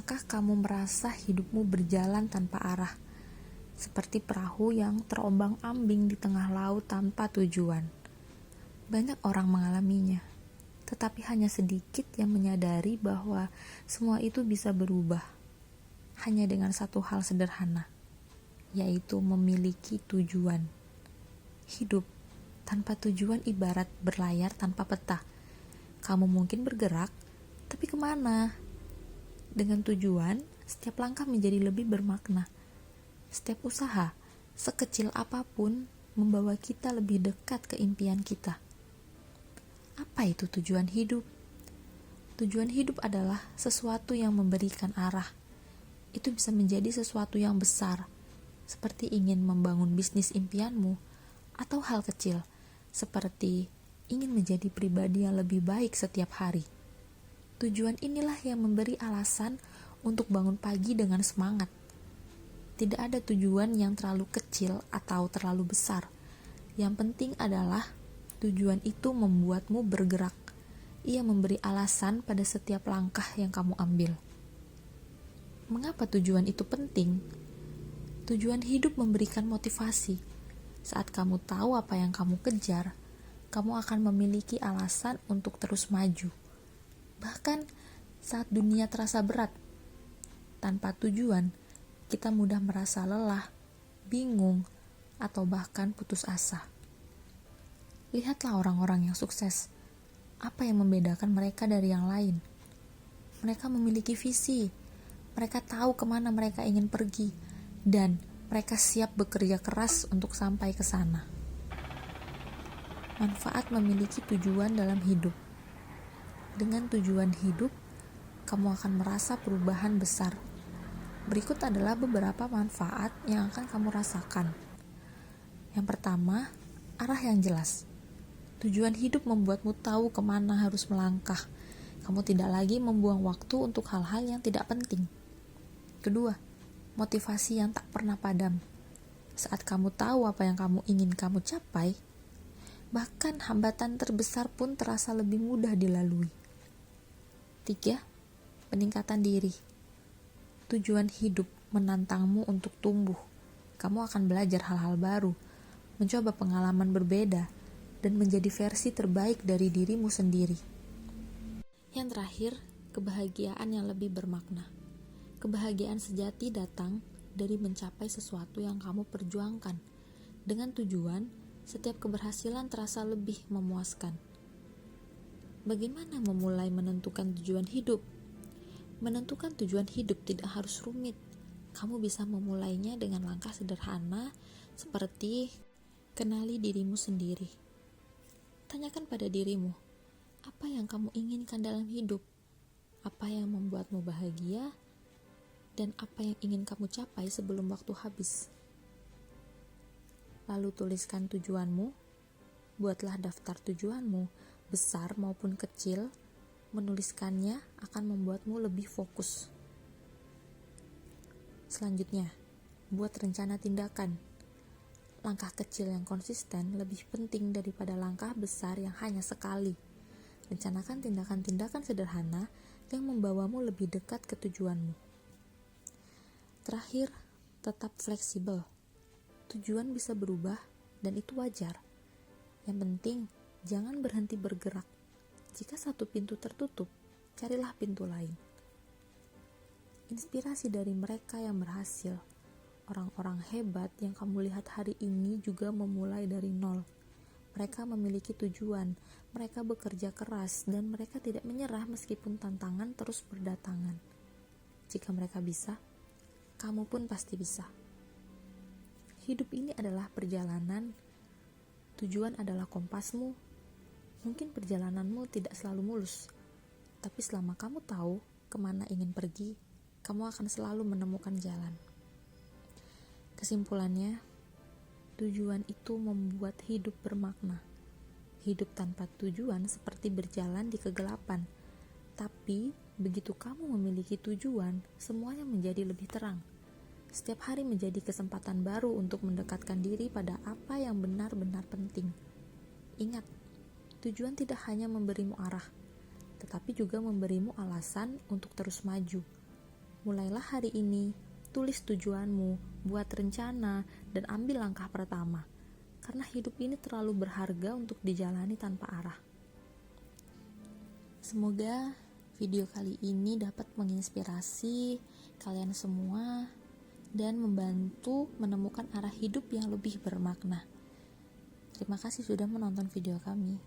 Pernahkah kamu merasa hidupmu berjalan tanpa arah, seperti perahu yang terombang-ambing di tengah laut tanpa tujuan? Banyak orang mengalaminya, tetapi hanya sedikit yang menyadari bahwa semua itu bisa berubah hanya dengan satu hal sederhana, yaitu memiliki tujuan. Hidup tanpa tujuan ibarat berlayar tanpa peta. Kamu mungkin bergerak, tapi kemana? Dengan tujuan, setiap langkah menjadi lebih bermakna. Setiap usaha, sekecil apapun, membawa kita lebih dekat ke impian kita. Apa itu tujuan hidup? Tujuan hidup adalah sesuatu yang memberikan arah. Itu bisa menjadi sesuatu yang besar, seperti ingin membangun bisnis impianmu, atau hal kecil, seperti ingin menjadi pribadi yang lebih baik setiap hari. Tujuan inilah yang memberi alasan untuk bangun pagi dengan semangat. Tidak ada tujuan yang terlalu kecil atau terlalu besar. Yang penting adalah tujuan itu membuatmu bergerak. Ia memberi alasan pada setiap langkah yang kamu ambil. Mengapa tujuan itu penting? Tujuan hidup memberikan motivasi. Saat kamu tahu apa yang kamu kejar, kamu akan memiliki alasan untuk terus maju. Bahkan saat dunia terasa berat, tanpa tujuan, kita mudah merasa lelah, bingung, atau bahkan putus asa. Lihatlah orang-orang yang sukses. Apa yang membedakan mereka dari yang lain? Mereka memiliki visi. Mereka tahu kemana mereka ingin pergi, dan mereka siap bekerja keras untuk sampai ke sana. Manfaat memiliki tujuan dalam hidup. Dengan tujuan hidup, kamu akan merasa perubahan besar. Berikut adalah beberapa manfaat yang akan kamu rasakan. Yang pertama, arah yang jelas. Tujuan hidup membuatmu tahu kemana harus melangkah. Kamu tidak lagi membuang waktu untuk hal-hal yang tidak penting. Kedua, motivasi yang tak pernah padam. Saat kamu tahu apa yang kamu ingin kamu capai, bahkan hambatan terbesar pun terasa lebih mudah dilalui. 3. Peningkatan diri. Tujuan hidup menantangmu untuk tumbuh. Kamu akan belajar hal-hal baru, mencoba pengalaman berbeda, dan menjadi versi terbaik dari dirimu sendiri. Yang terakhir, kebahagiaan yang lebih bermakna. Kebahagiaan sejati datang dari mencapai sesuatu yang kamu perjuangkan. Dengan tujuan, setiap keberhasilan terasa lebih memuaskan. Bagaimana memulai menentukan tujuan hidup? Menentukan tujuan hidup tidak harus rumit. Kamu bisa memulainya dengan langkah sederhana seperti kenali dirimu sendiri. Tanyakan pada dirimu, apa yang kamu inginkan dalam hidup? Apa yang membuatmu bahagia? Dan apa yang ingin kamu capai sebelum waktu habis? Lalu tuliskan tujuanmu. Buatlah daftar tujuanmu, besar maupun kecil. Menuliskannya akan membuatmu lebih fokus. Selanjutnya, buat rencana tindakan. Langkah kecil yang konsisten lebih penting daripada langkah besar yang hanya sekali. Rencanakan tindakan-tindakan sederhana yang membawamu lebih dekat ke tujuanmu. Terakhir, tetap fleksibel. Tujuan bisa berubah dan itu wajar. Yang penting, jangan berhenti bergerak. Jika satu pintu tertutup, carilah pintu lain. Inspirasi dari mereka yang berhasil. Orang-orang hebat yang kamu lihat hari ini juga memulai dari nol. Mereka memiliki tujuan, mereka bekerja keras, dan mereka tidak menyerah meskipun tantangan terus berdatangan. Jika mereka bisa, kamu pun pasti bisa. Hidup ini adalah perjalanan. Tujuan adalah kompasmu. Mungkin perjalananmu tidak selalu mulus, tapi selama kamu tahu kemana ingin pergi, kamu akan selalu menemukan jalan. Kesimpulannya, tujuan itu membuat hidup bermakna. Hidup tanpa tujuan seperti berjalan di kegelapan, tapi begitu kamu memiliki tujuan, semuanya menjadi lebih terang. Setiap hari menjadi kesempatan baru untuk mendekatkan diri pada apa yang benar-benar penting. Ingat, tujuan tidak hanya memberimu arah, tetapi juga memberimu alasan untuk terus maju. Mulailah hari ini, tulis tujuanmu, buat rencana, dan ambil langkah pertama. Karena hidup ini terlalu berharga untuk dijalani tanpa arah. Semoga video kali ini dapat menginspirasi kalian semua dan membantu menemukan arah hidup yang lebih bermakna. Terima kasih sudah menonton video kami.